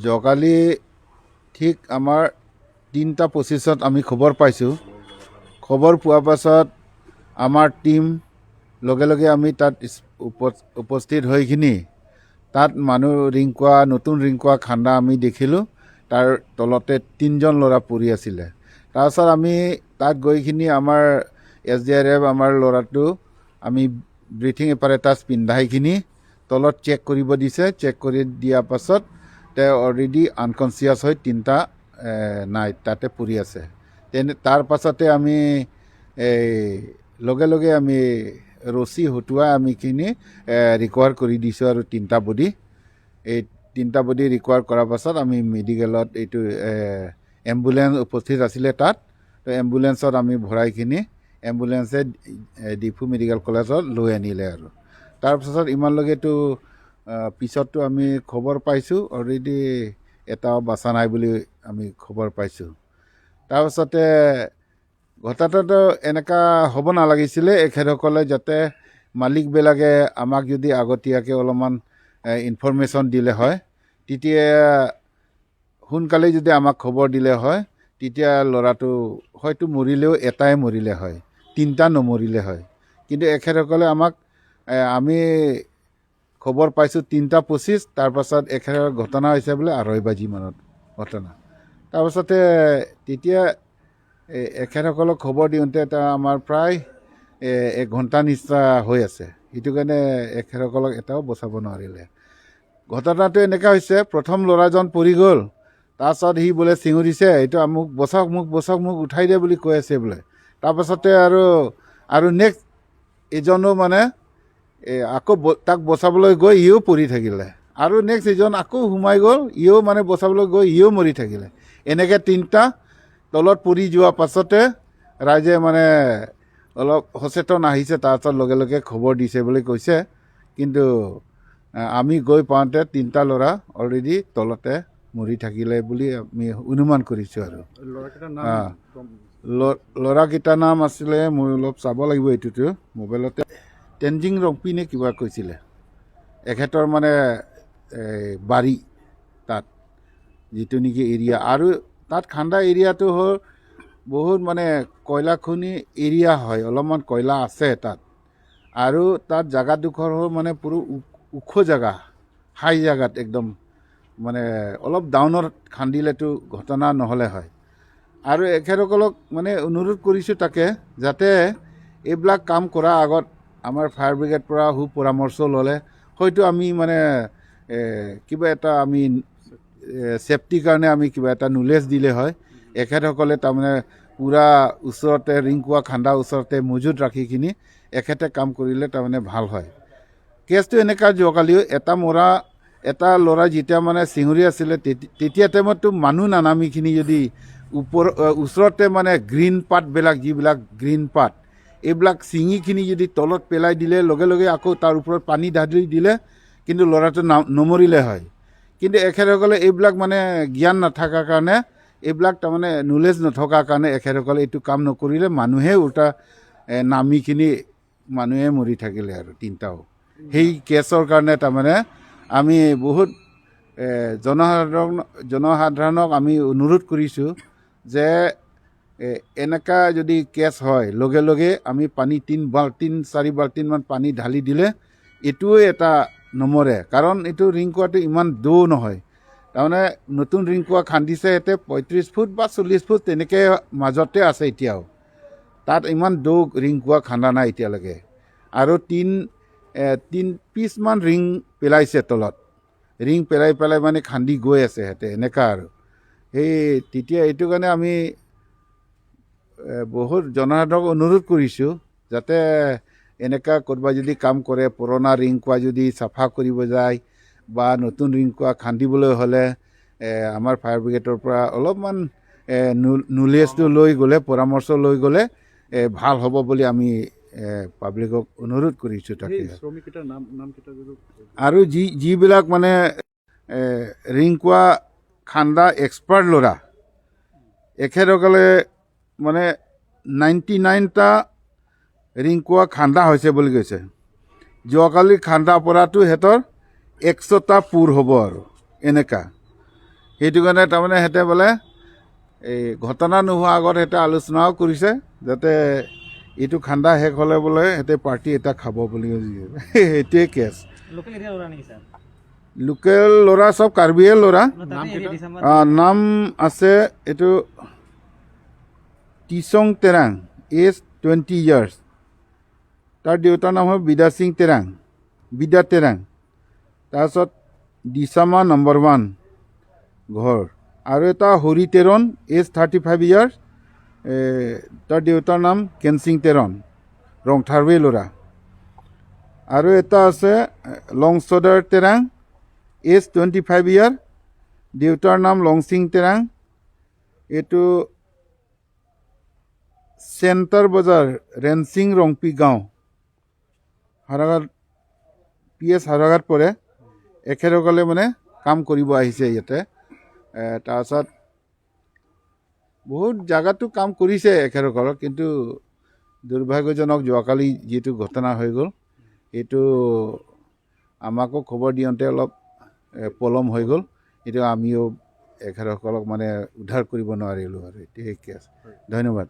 যোৱাকালি ঠিক আমাৰ 3:25 আমি খবৰ পাইছোঁ। খবৰ পোৱাৰ পাছত আমাৰ টীম লগে লগে আমি তাত উপস্থিত হৈখিনি তাত মানুহ নতুন ৰিংকুৱা খান্দা আমি দেখিলোঁ। তাৰ তলতে 3জন ল'ৰা পৰি আছিলে। তাৰপিছত আমি তাত গৈখিনি আমাৰ SDRF আমাৰ ল'ৰাটো আমি ব্ৰিথিং এপাৰেটাছ পিন্ধাইখিনি তলত চেক কৰিব দিছে। চেক কৰি দিয়াৰ পাছত তেওঁ অলৰেডি আনকনচিয়াছ হৈ 3টা নাই তাতে পৰি আছে। তাৰ পাছতে আমি লগে লগে আমি ৰছী হতুৱাই আমিখিনি ৰিকভাৰ কৰি দিছোঁ আৰু 3টা বডি। এই 3টা বডি ৰিকভাৰ কৰাৰ পাছত আমি মেডিকেলত এইটো এম্বুলেঞ্চ উপস্থিত আছিলে তাত। তো এম্বুলেঞ্চত আমি ভৰাইখিনি এম্বুলেঞ্চে ডিফু মেডিকেল কলেজত লৈ আনিলে আৰু তাৰপাছত ইমানলৈকেতো পিছততো আমি খবৰ পাইছোঁ অলৰেডি এটাও বাচা নাই বুলি আমি খবৰ পাইছোঁ। তাৰপাছতে ঘটনাটো এনেকুৱা হ'ব নালাগিছিলে। এখেতসকলে যাতে মালিকবিলাকে আমাক যদি আগতীয়াকৈ অলপমান ইনফৰমেশ্যন দিলে হয়, তেতিয়া সোনকালে যদি আমাক খবৰ দিলে হয়, তেতিয়া ল'ৰাটো হয়তো মৰিলেও এটাই মৰিলে হয়, 3টা নমৰিলে হয়। কিন্তু এখেতসকলে আমাক আমি খবৰ পাইছোঁ 3:25। তাৰপাছত এখেতৰ ঘটনা হৈছে বোলে 2:30 বাজিমানত ঘটনা। তাৰপাছতে তেতিয়া এখেতসকলক খবৰ দিওঁতে আমাৰ প্ৰায় 1 ঘণ্টা নিচিনা হৈ আছে। সেইটো কাৰণে এখেতসকলক এটাও বচাব নোৱাৰিলে। ঘটনাটো এনেকুৱা হৈছে, প্ৰথম ল'ৰাজন পৰি গ'ল। তাৰপাছত সি বোলে চিঞৰিছে, এইটো মোক বচাওক, মোক বচাওক, মোক উঠাই দিয়ে বুলি কৈ আছে বোলে। তাৰপাছতে আৰু নেক্সট এজনো মানে আকৌ তাক বচাবলৈ গৈ ইও পৰি থাকিলে। আৰু নেক্সট এজন আকৌ সোমাই গ'ল, ইও মানে বচাবলৈ গৈ ইও মৰি থাকিলে। এনেকৈ 3টা তলত পৰি যোৱাৰ পাছতে ৰাইজে মানে অলপ সচেতন আহিছে। তাৰপাছত লগে লগে খবৰ দিছে বুলি কৈছে। কিন্তু আমি গৈ পাওঁতে 3টা ল'ৰা অলৰেডি তলতে মৰি থাকিলে বুলি আমি অনুমান কৰিছোঁ। আৰু ল'ৰাকেইটাৰ নাম আছিলে, মই অলপ চাব লাগিব এইটোতো মোবাইলতে, তেনজিং ৰংপি নে কিবা কৈছিলে। এখেতৰ মানে বাৰী তাত যিটো নেকি এৰিয়া, আৰু তাত খান্দা এৰিয়াটো হ'ল বহুত মানে কয়লা খনি এৰিয়া হয়, অলপমান কয়লা আছে তাত। আৰু তাত জেগাডোখৰ হ'ল মানে পুৰো ওখ জেগা, হাই জেগাত একদম মানে অলপ ডাউনত খান্দিলেতো ঘটনা নহ'লে হয়। আৰু এখেতসকলক মানে অনুৰোধ কৰিছোঁ তাকে যাতে এইবিলাক কাম কৰাৰ আগত আমাৰ ফায়াৰ ব্ৰিগেড পৰা পৰামৰ্শ ল'লে হয়তো আমি মানে কিবা এটা আমি ছেফটিৰ কাৰণে আমি কিবা এটা নলেজ দিলে হয়। এখেতসকলে তাৰমানে পূৰা ওচৰতে ৰিংকুৱা খান্দা ওচৰতে মজুত ৰাখিখিনি এখেতে কাম কৰিলে তাৰমানে ভাল হয়। কেছটো এনেকুৱা, যোৱাকালিও এটা ল'ৰা যেতিয়া মানে চিঞৰি আছিলে, তেতিয়া টাইমততো মানুহ নানামিখিনি যদি ওচৰতে মানে গ্ৰীণ পাতবিলাক, যিবিলাক গ্ৰীণ পাত এইবিলাক ছিঙিখিনি যদি তলত পেলাই দিলে, লগে লগে আকৌ তাৰ ওপৰত পানী ঢালি দিলে কিন্তু ল'ৰাটো নমৰিলে হয়। কিন্তু এখেতসকলে এইবিলাক মানে জ্ঞান নাথাকাৰ কাৰণে, এইবিলাক তাৰমানে নলেজ নথকাৰ কাৰণে এখেতসকলে এইটো কাম নকৰিলে। মানুহে উল্টা নামিখিনি মানুহে মৰি থাকিলে আৰু 3টাও। সেই কেছৰ কাৰণে তাৰমানে আমি বহুত জনসাধাৰণক আমি অনুৰোধ কৰিছোঁ যে এনেকুৱা যদি কেছ হয়, লগে লগে আমি পানী 3-4 বাল্টিনমান পানী ঢালি দিলে এইটোও এটা নমৰে। কাৰণ এইটো ৰিংকুৱাটো ইমান দ' নহয়, তাৰমানে নতুন ৰিংকুৱা খান্দিছে ইয়াতে 35 ফুট বা 40 ফুট তেনেকৈ মাজতে আছে এতিয়াও। তাত ইমান দ' ৰিংকুৱা খান্দা নাই এতিয়ালৈকে। আৰু 3 পিচমান ৰিং পেলাইছে তলত, ৰিং পেলাই পেলাই মানে খান্দি গৈ আছে সিহঁতে এনেকুৱা আৰু। তেতিয়া এইটো কাৰণে আমি বহুত জনসাধাৰণক অনুৰোধ কৰিছোঁ যাতে এনেকুৱা কোনোবা যদি কাম কৰে, পুৰণা ৰিংকুৱা যদি চাফা কৰিব যায় বা নতুন ৰিংকুৱা খান্দিবলৈ হ'লে আমাৰ ফায়াৰ ব্ৰিগেডৰ পৰা অলপমান নলেজটো লৈ গ'লে, পৰামৰ্শ লৈ গ'লে ভাল হ'ব বুলি আমি পাব্লিকক অনুৰোধ কৰিছোঁ তাকে। আৰু যিবিলাক মানে ৰিংকুৱা খান্দা এক্সপাৰ্ট ল'ৰা, এখেতসকলে মানে 99টা ৰিংকুৱা খান্দা হৈছে বুলি কৈছে। যোৱাকালি খান্দা পৰাটো সিহঁতৰ 100টা পুৰ হ'ব আৰু এনেকুৱা। সেইটো কাৰণে তাৰমানে সিহঁতে বোলে এই ঘটনা নোহোৱা আগত সিহঁতে আলোচনাও কৰিছে যাতে এইটো খান্দা শেষ হ'লে বোলে সিহঁতে পাৰ্টি এটা খাব বুলি সেইটোৱে কেছ লোকেল এৰিয়া ল'ৰা নেকি ছাৰ লোকেল ল'ৰা চব কাৰ্বিয়ে ল'ৰা নাম আছে এইটো টিচং তেৰাং এজ 20 years তাৰ দেউতাৰ নাম হ'ল বিদা সিং তেৰাং বিদা তেৰাং তাৰপিছত দিচামা নম্বৰ 1 ঘৰ আৰু এটা হৰি তেৰণ এজ 35 years তাৰ দেউতাৰ নাম কেনসিং তেৰণ ৰংথাৰৱে ল'ৰা আৰু এটা আছে লংচদাৰ তেৰাং এজ 25 years দেউতাৰ নাম লংসিং তেৰাং এইটো চেণ্টাৰ বজাৰ ৰেনচিং ৰংপি গাঁও হাৰাঘাট PS হাৰাঘাট পৰে এখেতসকলে মানে কাম কৰিব আহিছে ইয়াতে তাৰপিছত বহুত জাগাতো কাম কৰিছে এখেতসকলক কিন্তু দুৰ্ভাগ্যজনক যোৱাকালি যিটো ঘটনা হৈ গ'ল এইটো আমাকো খবৰ দিওঁতে অলপ পলম হৈ গ'ল এইটো আমিও এখেতসকলক মানে উদ্ধাৰ কৰিব নোৱাৰিলোঁ আৰু এইটোৱে কেছ ধন্যবাদ